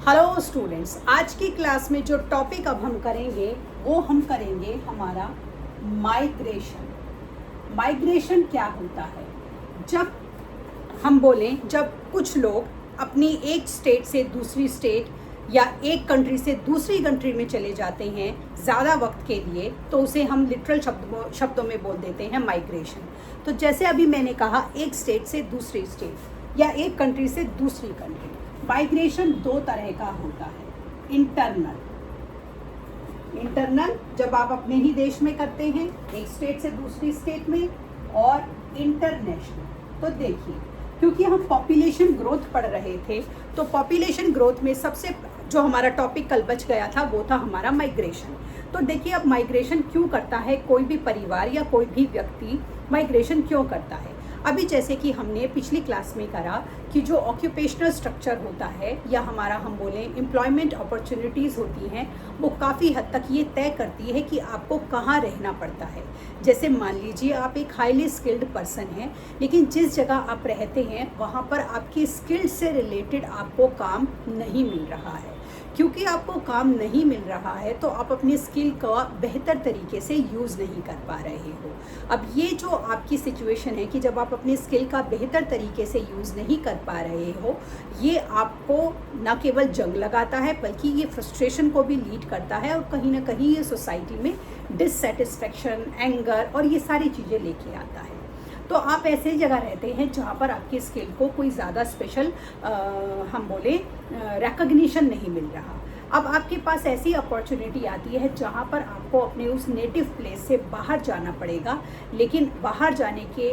Hello students, आज की class में जो टॉपिक अब हम करेंगे वो हम करेंगे हमारा माइग्रेशन। माइग्रेशन क्या होता है? जब हम बोलें, जब कुछ लोग अपनी एक स्टेट से दूसरी स्टेट या एक कंट्री से दूसरी कंट्री में चले जाते हैं ज़्यादा वक्त के लिए, तो उसे हम लिटरल शब्दों में बोल देते हैं माइग्रेशन। तो जैसे अभी मैंने कहा, एक स्टेट से दूसरी स्टेट या एक कंट्री से दूसरी कंट्री। माइग्रेशन दो तरह का होता है। इंटरनल जब आप अपने ही देश में करते हैं एक स्टेट से दूसरी स्टेट में, और इंटरनेशनल। तो देखिए, क्योंकि हम पॉपुलेशन ग्रोथ पढ़ रहे थे, तो पॉपुलेशन ग्रोथ में सबसे जो हमारा टॉपिक कल बच गया था वो था हमारा माइग्रेशन। तो देखिए, अब माइग्रेशन क्यों करता है कोई भी परिवार या कोई भी व्यक्ति, माइग्रेशन क्यों करता है? अभी जैसे कि हमने पिछली क्लास में करा कि जो ऑक्यूपेशनल स्ट्रक्चर होता है या हमारा हम बोलें एम्प्लॉयमेंट अपॉर्चुनिटीज़ होती हैं, वो काफ़ी हद तक ये तय करती है कि आपको कहाँ रहना पड़ता है। जैसे मान लीजिए आप एक हाईली स्किल्ड पर्सन हैं, लेकिन जिस जगह आप रहते हैं वहाँ पर आपकी स्किल्ड से रिलेटेड आपको काम नहीं मिल रहा है। क्योंकि आपको काम नहीं मिल रहा है तो आप अपनी स्किल का बेहतर तरीके से यूज़ नहीं कर पा रहे हो। अब ये जो आपकी सिचुएशन है कि जब आप अपनी स्किल का बेहतर तरीके से यूज़ नहीं कर पा रहे हो, ये आपको न केवल जंग लगाता है बल्कि ये फ्रस्ट्रेशन को भी लीड करता है, और कहीं ना कहीं ये सोसाइटी में डिससेटिस्फेक्शन, एंगर और ये सारी चीज़ें लेके आता है। तो आप ऐसे जगह रहते हैं जहाँ पर आपकी स्किल को कोई ज़्यादा स्पेशल हम बोले रिकॉग्निशन नहीं मिल रहा। अब आपके पास ऐसी अपॉर्चुनिटी आती है जहाँ पर आपको अपने उस नेटिव प्लेस से बाहर जाना पड़ेगा, लेकिन बाहर जाने के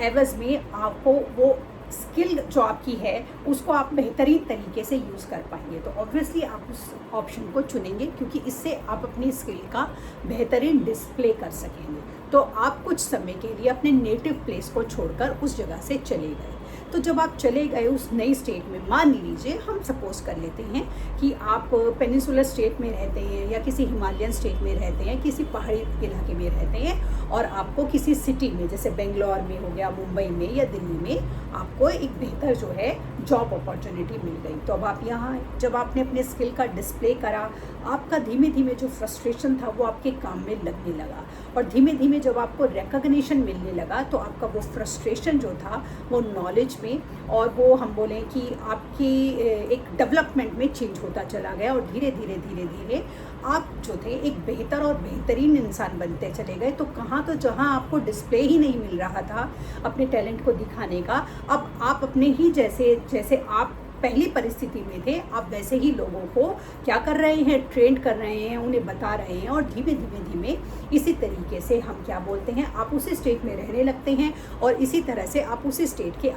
एवज़ में आपको वो स्किल जो आपकी है उसको आप बेहतरीन तरीके से यूज़ कर पाएंगे। तो ऑब्वियसली आप उस ऑप्शन को चुनेंगे, क्योंकि इससे आप अपनी स्किल का बेहतरीन डिस्प्ले कर सकेंगे। तो आप कुछ समय के लिए अपने नेटिव प्लेस को छोड़कर उस जगह से चले गए। तो जब आप चले गए उस नई स्टेट में, मान लीजिए हम सपोज कर लेते हैं कि आप पेनिनसुलर स्टेट में रहते हैं या किसी हिमालयन स्टेट में रहते हैं, किसी पहाड़ी इलाके में रहते हैं, और आपको किसी सिटी में जैसे बेंगलोर में हो गया, मुंबई में या दिल्ली में आपको एक बेहतर जो है जॉब अपॉर्चुनिटी मिल गई। तो अब आप यहाँ जब आपने अपने स्किल का डिस्प्ले करा, आपका धीमे धीमे जो फ्रस्ट्रेशन था वो आपके काम में लगने लगा, और धीमे धीमे जब आपको रिकॉग्निशन मिलने लगा तो आपका वो फ्रस्ट्रेशन जो था वो नॉलेज में, और वो हम बोलें कि आपकी एक डेवलपमेंट में चेंज होता चला गया, और धीरे धीरे धीरे धीरे आप जो थे एक बेहतर और बेहतरीन इंसान बनते चले गए। तो कहाँ, तो जहाँ आपको डिस्प्ले ही नहीं मिल रहा था अपने टैलेंट को दिखाने का, अब आप अपने ही जैसे आप पहली परिस्थिति में थे, आप वैसे ही लोगों को क्या कर रहे हैं, ट्रेंड कर रहे हैं, उन्हें बता रहे हैं, और धीमे धीमे धीमे इसी तरीके से हम क्या बोलते हैं, आप उसी स्टेट में रहने लगते हैं, और इसी तरह से आप उसी स्टेट के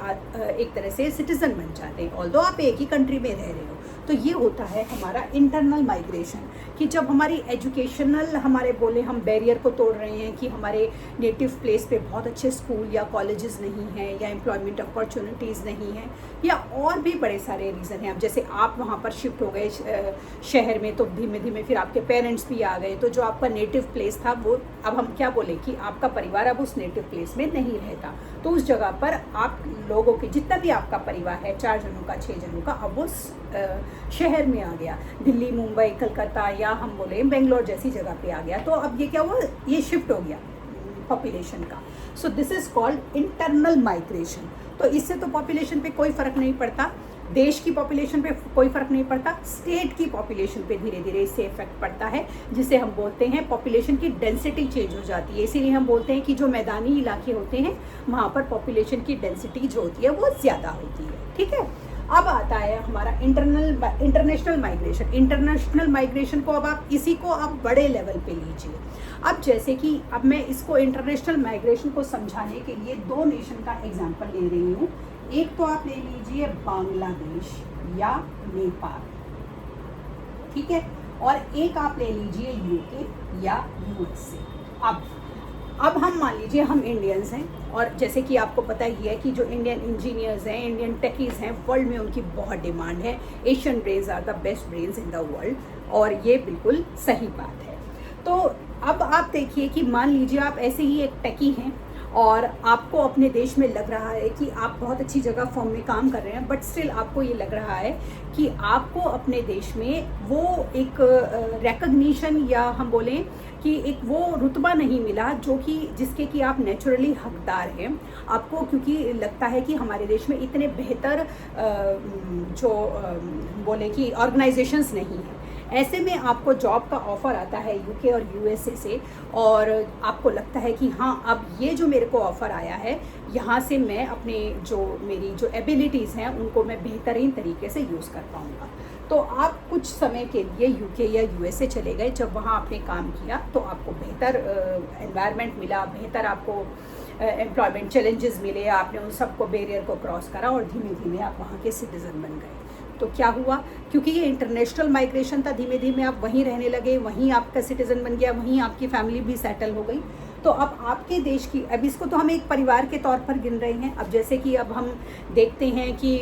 एक तरह से सिटीजन बन जाते हैं, ऑल्दो आप एक ही कंट्री में रह रहे हो। तो ये होता है हमारा इंटरनल माइग्रेशन, कि जब हमारी एजुकेशनल हमारे बोले हम बैरियर को तोड़ रहे हैं कि हमारे नेटिव प्लेस पे बहुत अच्छे स्कूल या कॉलेजेस नहीं हैं, या एम्प्लॉयमेंट अपॉर्चुनिटीज़ नहीं हैं, या और भी बड़े सारे रीज़न हैं। अब जैसे आप वहाँ पर शिफ्ट हो गए शहर में, तो धीमे धीमे फिर आपके पेरेंट्स भी आ गए, तो जो आपका नेटिव प्लेस था वो, अब हम क्या बोले कि आपका परिवार अब उस नेटिव प्लेस में नहीं रहता, तो उस जगह पर आप लोगों के जितना भी आपका परिवार है, 4 जनों का, 6 जनों का, अब वो शहर में आ गया, दिल्ली, मुंबई, कलकत्ता या हम बोले बेंगलोर जैसी जगह पे आ गया। तो अब ये क्या हुआ, ये शिफ्ट हो गया पॉपुलेशन का। So this is called internal migration. तो इससे तो पॉपुलेशन पे कोई फ़र्क नहीं पड़ता, देश की पॉपुलेशन पे कोई फ़र्क नहीं पड़ता, स्टेट की पॉपुलेशन पे धीरे धीरे इससे इफेक्ट पड़ता है, जिसे हम बोलते हैं पॉपुलेशन की डेंसिटी चेंज हो जाती है। इसीलिए हम बोलते हैं कि जो मैदानी इलाके होते हैं वहाँ पर पॉपुलेशन की डेंसिटी जो होती है वो ज़्यादा होती है। ठीक है, अब आता है हमारा इंटरनेशनल माइग्रेशन। इंटरनेशनल माइग्रेशन को अब आप इसी को आप बड़े लेवल पे लीजिए। अब जैसे कि अब मैं इसको इंटरनेशनल माइग्रेशन को समझाने के लिए 2 नेशन का एग्जांपल ले रही हूँ। एक तो आप ले लीजिए बांग्लादेश या नेपाल, ठीक है, और एक आप ले लीजिए यूके या यूएसए। अब हम मान लीजिए हम इंडियंस हैं, और जैसे कि आपको पता ही है कि जो इंडियन इंजीनियर्स हैं, इंडियन टेकीज़ हैं, वर्ल्ड में उनकी बहुत डिमांड है। Asian brains are the best brains in the world, और ये बिल्कुल सही बात है। तो अब आप देखिए कि मान लीजिए आप ऐसे ही एक टेकी हैं, और आपको अपने देश में लग रहा है कि आप बहुत अच्छी जगह फर्म में काम कर रहे हैं, बट स्टिल आपको ये लग रहा है कि आपको अपने देश में वो एक रिकॉग्निशन या हम बोलें कि एक वो रुतबा नहीं मिला जो कि जिसके कि आप नेचुरली हकदार हैं आपको, क्योंकि लगता है कि हमारे देश में इतने बेहतर जो बोले कि ऑर्गेनाइजेशंस नहीं हैं। ऐसे में आपको जॉब का ऑफ़र आता है यूके और यूएसए से, और आपको लगता है कि हाँ अब ये जो मेरे को ऑफ़र आया है यहाँ से मैं अपने जो मेरी जो एबिलिटीज़ हैं उनको मैं बेहतरीन तरीके से यूज़ कर पाऊँगा। तो आप कुछ समय के लिए यूके या यूएसए चले गए, जब वहाँ आपने काम किया तो आपको बेहतर एनवायरनमेंट मिला, बेहतर आपको एम्प्लॉयमेंट चैलेंजेस मिले, आपने उन सबको बैरियर को क्रॉस करा और धीमे धीमे आप वहाँ के सिटीज़न बन गए। तो क्या हुआ, क्योंकि ये इंटरनेशनल माइग्रेशन था, धीमे धीमे आप वहीं रहने लगे, वहीं आपका सिटीज़न बन गया, वहीं आपकी फैमिली भी सेटल हो गई। तो अब आपके देश की, अब इसको तो हम एक परिवार के तौर पर गिन रहे हैं। अब जैसे कि अब हम देखते हैं कि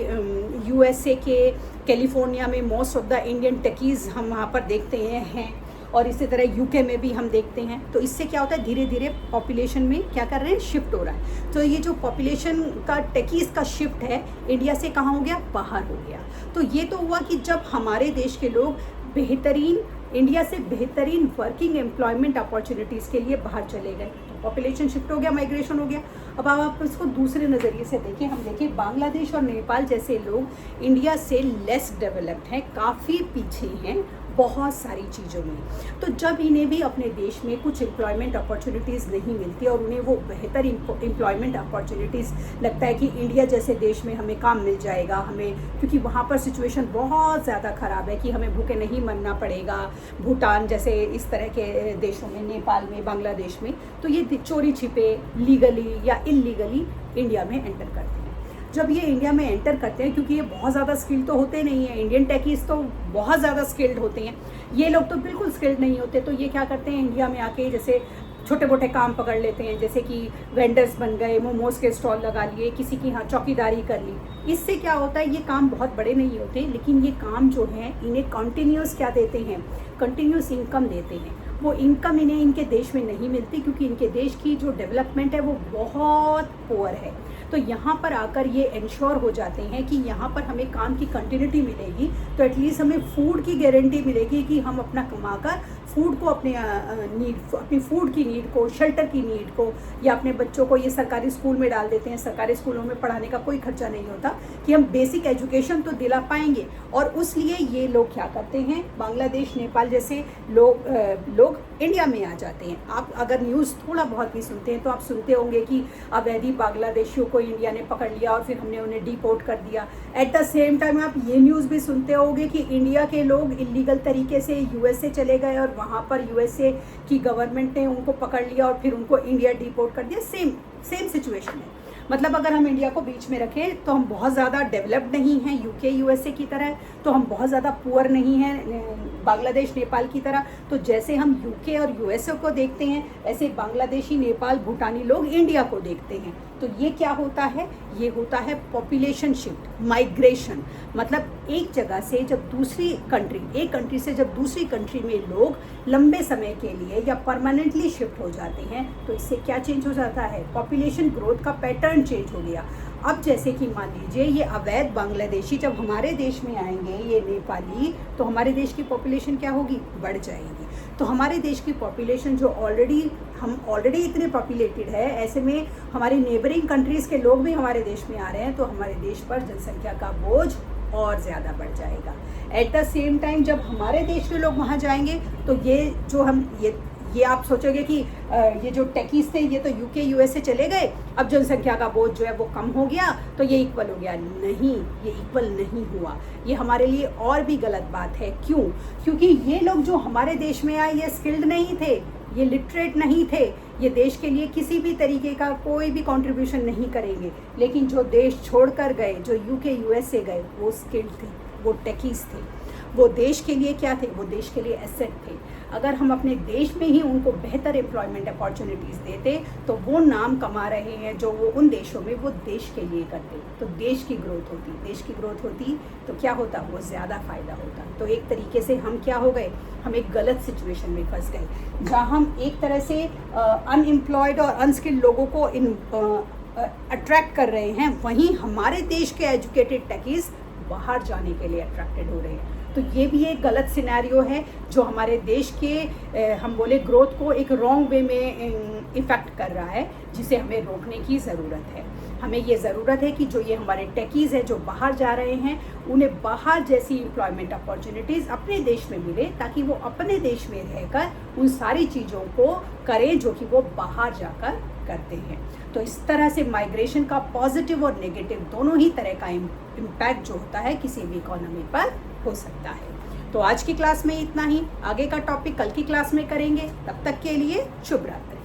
यूएसए के कैलिफोर्निया में मोस्ट ऑफ द इंडियन टेकीज़ हम वहाँ पर देखते हैं, और इसी तरह यूके में भी हम देखते हैं। तो इससे क्या होता है, धीरे धीरे पॉपुलेशन में क्या कर रहे हैं, शिफ्ट हो रहा है। तो ये जो पॉपुलेशन का टेकीज़ का शिफ्ट है इंडिया से कहाँ हो गया, बाहर हो गया। तो ये तो हुआ कि जब हमारे देश के लोग बेहतरीन, इंडिया से बेहतरीन वर्किंग एम्प्लॉयमेंट अपॉर्चुनिटीज़ के लिए बाहर चले गए, तो पॉपुलेशन शिफ्ट हो गया, माइग्रेशन हो गया। अब आप इसको दूसरे नज़रिए से देखें, हम देखें बांग्लादेश और नेपाल जैसे लोग इंडिया से लेस डेवलप्ड हैं, काफ़ी पीछे हैं बहुत सारी चीज़ों में। तो जब इन्हें भी अपने देश में कुछ एम्प्लॉयमेंट अपॉर्चुनिटीज़ नहीं मिलती और उन्हें वो बेहतर एम्प्लॉयमेंट अपॉर्चुनिटीज़ लगता है कि इंडिया जैसे देश में हमें काम मिल जाएगा, हमें, क्योंकि वहाँ पर सिचुएशन बहुत ज़्यादा ख़राब है कि हमें भूखे नहीं मरना पड़ेगा, भूटान जैसे इस तरह के देशों में, नेपाल में, बांग्लादेश में, तो ये चोरी छिपे लीगली या इलीगली इंडिया में एंटर करते हैं। जब ये इंडिया में एंटर करते हैं, क्योंकि ये बहुत ज़्यादा स्किल्ड तो होते नहीं हैं, इंडियन टेकीज़ तो बहुत ज़्यादा स्किल्ड होते हैं, ये लोग तो बिल्कुल स्किल्ड नहीं होते। तो ये क्या करते हैं, इंडिया में आके जैसे छोटे मोटे काम पकड़ लेते हैं, जैसे कि वेंडर्स बन गए, मोमोज़ के स्टॉल लगा लिए, किसी की यहाँ चौकीदारी कर ली। इससे क्या होता है, ये काम बहुत बड़े नहीं होते, लेकिन ये काम जो है इन्हें कंटिन्यूस क्या देते हैं, कंटिन्यूस इनकम देते हैं। वो इनकम इन्हें इनके देश में नहीं मिलती, क्योंकि इनके देश की जो डेवलपमेंट है वो बहुत पुअर है। तो यहाँ पर आकर ये इंश्योर हो जाते हैं कि यहाँ पर हमें काम की कंटिन्यूटी मिलेगी, तो एटलीस्ट हमें फूड की गारंटी मिलेगी कि हम अपना कमाकर फूड को, अपने अपनी फूड की नीड को, शेल्टर की नीड को, या अपने बच्चों को ये सरकारी स्कूल में डाल देते हैं। सरकारी स्कूलों में पढ़ाने का कोई खर्चा नहीं होता, कि हम बेसिक एजुकेशन तो दिला पाएंगे। और उसलिए ये लोग क्या करते हैं, बांग्लादेश, नेपाल जैसे लोग इंडिया में आ जाते हैं। आप अगर न्यूज़ थोड़ा बहुत भी सुनते हैं तो आप सुनते होंगे कि अवैधी बांग्लादेशियों को इंडिया ने पकड़ लिया और फिर हमने उन्हें डिपोर्ट कर दिया। एट द सेम टाइम आप ये न्यूज़ भी सुनते होंगे कि इंडिया के लोग इलीगल तरीके से यूएसए चले गए और वहाँ पर यूएसए की गवर्नमेंट ने उनको पकड़ लिया और फिर उनको इंडिया डिपोर्ट कर दिया। सेम सिचुएशन है। मतलब अगर हम इंडिया को बीच में रखें तो हम बहुत ज़्यादा डेवलप्ड नहीं हैं यूके यूएसए की तरह, तो हम बहुत ज़्यादा पुअर नहीं हैं बांग्लादेश नेपाल की तरह। तो जैसे हम यूके और यूएसए को देखते हैं, ऐसे बांग्लादेशी, नेपाल, भूटानी लोग इंडिया को देखते हैं। तो ये क्या होता है, ये होता है पॉपुलेशन शिफ्ट, माइग्रेशन। मतलब एक जगह से जब दूसरी कंट्री, एक कंट्री से जब दूसरी कंट्री में लोग लंबे समय के लिए या परमानेंटली शिफ्ट हो जाते हैं, तो इससे क्या चेंज हो जाता है, पॉपुलेशन ग्रोथ का पैटर्न चेंज हो गया। अब जैसे कि मान लीजिए ये अवैध बांग्लादेशी जब हमारे देश में आएंगे, ये नेपाली, तो हमारे देश की पॉपुलेशन क्या होगी, बढ़ जाएगी। तो हमारे देश की पॉपुलेशन जो हम ऑलरेडी इतने पॉपुलेटेड है, ऐसे में हमारी नेबरिंग कंट्रीज़ के लोग भी हमारे देश में आ रहे हैं, तो हमारे देश पर जनसंख्या का बोझ और ज़्यादा बढ़ जाएगा। एट द सेम टाइम जब हमारे देश के लोग वहाँ जाएंगे, तो ये जो हम ये आप सोचोगे कि ये जो टेकीज़ थे ये तो यूके यूएसए चले गए, अब जनसंख्या का बोझ जो है वो कम हो गया, तो ये इक्वल हो गया। नहीं, ये इक्वल नहीं हुआ। ये हमारे लिए और भी गलत बात है। क्यों? क्योंकि ये लोग जो हमारे देश में आए, ये स्किल्ड नहीं थे, ये लिटरेट नहीं थे, ये देश के लिए किसी भी तरीके का कोई भी कंट्रीब्यूशन नहीं करेंगे। लेकिन जो देश छोड़कर गए, जो यूके यूएसए गए, वो स्किल्ड थे, वो टेकीज़ थे। वो देश के लिए क्या थे, वो देश के लिए एसेट थे। अगर हम अपने देश में ही उनको बेहतर एम्प्लॉयमेंट अपॉर्चुनिटीज़ देते तो वो नाम कमा रहे हैं जो वो उन देशों में वो देश के लिए करते, तो देश की ग्रोथ होती, देश की ग्रोथ होती तो क्या होता, वो ज़्यादा फ़ायदा होता। तो एक तरीके से हम क्या हो गए, हम एक गलत सिचुएशन में फंस गए, जहाँ हम एक तरह से अनएम्प्लॉयड और अनस्किल्ड लोगों को अट्रैक्ट कर रहे हैं, वहीं हमारे देश के एजुकेटेड टेकीज़ बाहर जाने के लिए अट्रैक्टेड हो रहे हैं। तो ये भी एक गलत सिनेरियो है जो हमारे देश के हम बोले ग्रोथ को एक रॉन्ग वे में इफ़ेक्ट कर रहा है, जिसे हमें रोकने की ज़रूरत है। हमें ये ज़रूरत है कि जो ये हमारे टेकीज़ हैं जो बाहर जा रहे हैं, उन्हें बाहर जैसी एम्प्लॉयमेंट अपॉर्चुनिटीज़ अपने देश में मिले, ताकि वो अपने देश में रहकर उन सारी चीज़ों को करें जो कि वो बाहर जाकर करते हैं। तो इस तरह से माइग्रेशन का पॉजिटिव और नेगेटिव दोनों ही तरह का इम्पैक्ट जो होता है किसी भी इकोनॉमी पर हो सकता है। तो आज की क्लास में इतना ही, आगे का टॉपिक कल की क्लास में करेंगे। तब तक के लिए शुभ रात्रि।